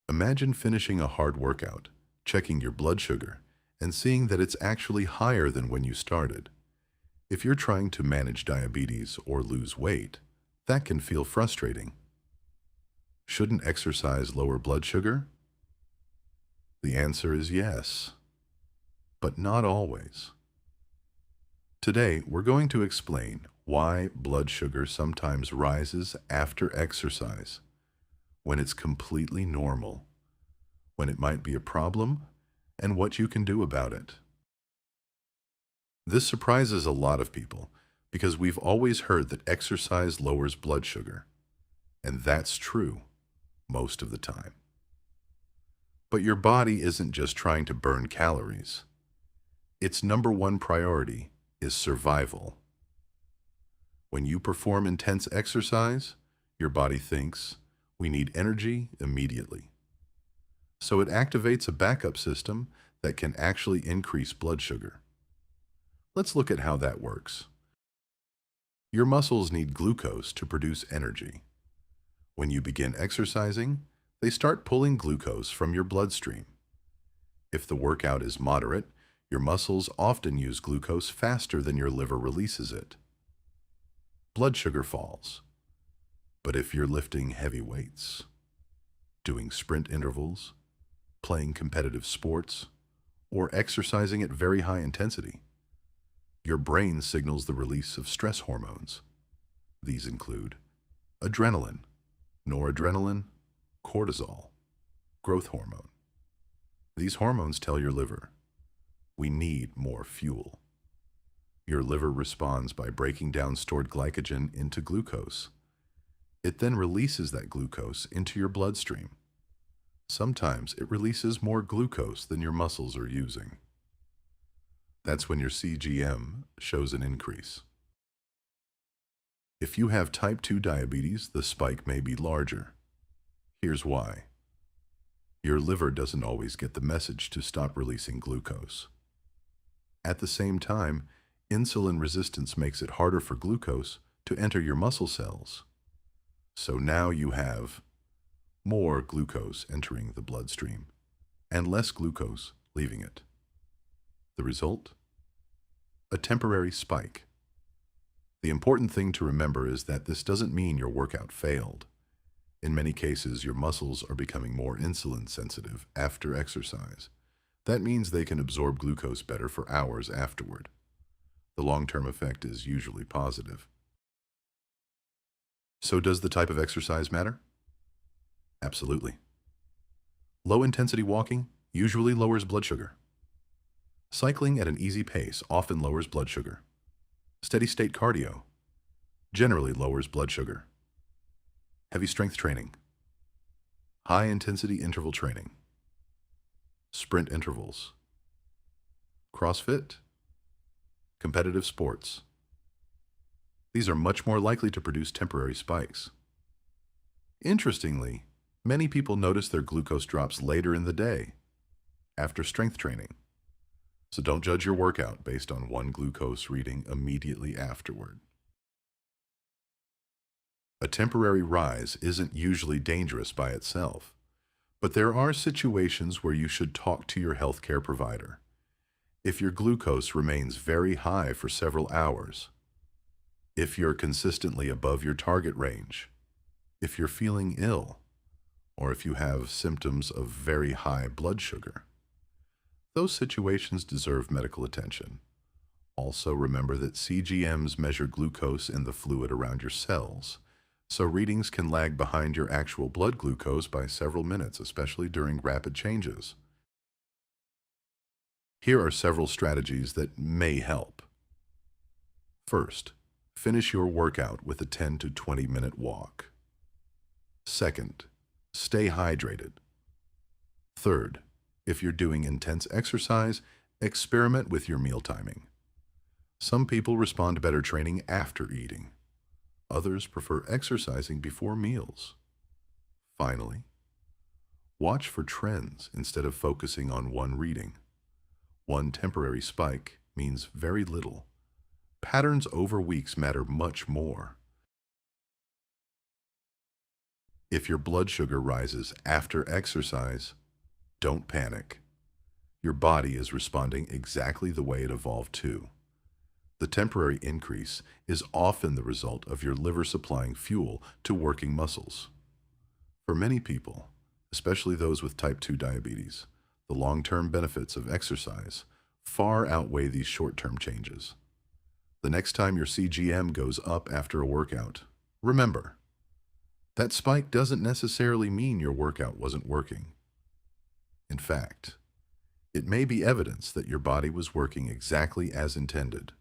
Imagine finishing a hard workout, checking your blood sugar, and seeing that it's actually higher than when you started. If you're trying to manage diabetes or lose weight, that can feel frustrating. Shouldn't exercise lower blood sugar? The answer is yes, but not always. Today, we're going to explain why blood sugar sometimes rises after exercise, when it's completely normal, when it might be a problem, and what you can do about it. This surprises a lot of people because we've always heard that exercise lowers blood sugar, and that's true most of the time. But your body isn't just trying to burn calories. Its number one priority is survival. When you perform intense exercise, your body thinks, we need energy immediately. So it activates a backup system that can actually increase blood sugar. Let's look at how that works. Your muscles need glucose to produce energy. When you begin exercising, they start pulling glucose from your bloodstream. If the workout is moderate, your muscles often use glucose faster than your liver releases it. Blood sugar falls. But if you're lifting heavy weights, doing sprint intervals, playing competitive sports, or exercising at very high intensity, your brain signals the release of stress hormones. These include adrenaline, noradrenaline, cortisol, growth hormone. These hormones tell your liver, we need more fuel. Your liver responds by breaking down stored glycogen into glucose. It then releases that glucose into your bloodstream. Sometimes it releases more glucose than your muscles are using. That's when your CGM shows an increase. If you have type 2 diabetes, the spike may be larger. Here's why. Your liver doesn't always get the message to stop releasing glucose. At the same time, insulin resistance makes it harder for glucose to enter your muscle cells. So now you have more glucose entering the bloodstream and less glucose leaving it. The result? A temporary spike. The important thing to remember is that this doesn't mean your workout failed. In many cases, your muscles are becoming more insulin sensitive after exercise. That means they can absorb glucose better for hours afterward. The long-term effect is usually positive. So does the type of exercise matter? Absolutely. Low-intensity walking usually lowers blood sugar. Cycling at an easy pace often lowers blood sugar. Steady-state cardio generally lowers blood sugar. Heavy strength training. High-intensity interval training. Sprint intervals. CrossFit. Competitive sports. These are much more likely to produce temporary spikes. Interestingly, many people notice their glucose drops later in the day, after strength training. So don't judge your workout based on one glucose reading immediately afterward. A temporary rise isn't usually dangerous by itself, but there are situations where you should talk to your healthcare provider. If your glucose remains very high for several hours, if you're consistently above your target range, if you're feeling ill, or if you have symptoms of very high blood sugar, those situations deserve medical attention. Also remember that CGMs measure glucose in the fluid around your cells, so readings can lag behind your actual blood glucose by several minutes, especially during rapid changes. Here are several strategies that may help. First, finish your workout with a 10 to 20-minute walk. Second, stay hydrated. Third, if you're doing intense exercise, experiment with your meal timing. Some people respond better training after eating. Others prefer exercising before meals. Finally, watch for trends instead of focusing on one reading. One temporary spike means very little. Patterns over weeks matter much more. If your blood sugar rises after exercise, don't panic. Your body is responding exactly the way it evolved to. The temporary increase is often the result of your liver supplying fuel to working muscles. For many people, especially those with type 2 diabetes, the long-term benefits of exercise far outweigh these short-term changes. The next time your CGM goes up after a workout, remember, that spike doesn't necessarily mean your workout wasn't working. In fact, it may be evidence that your body was working exactly as intended.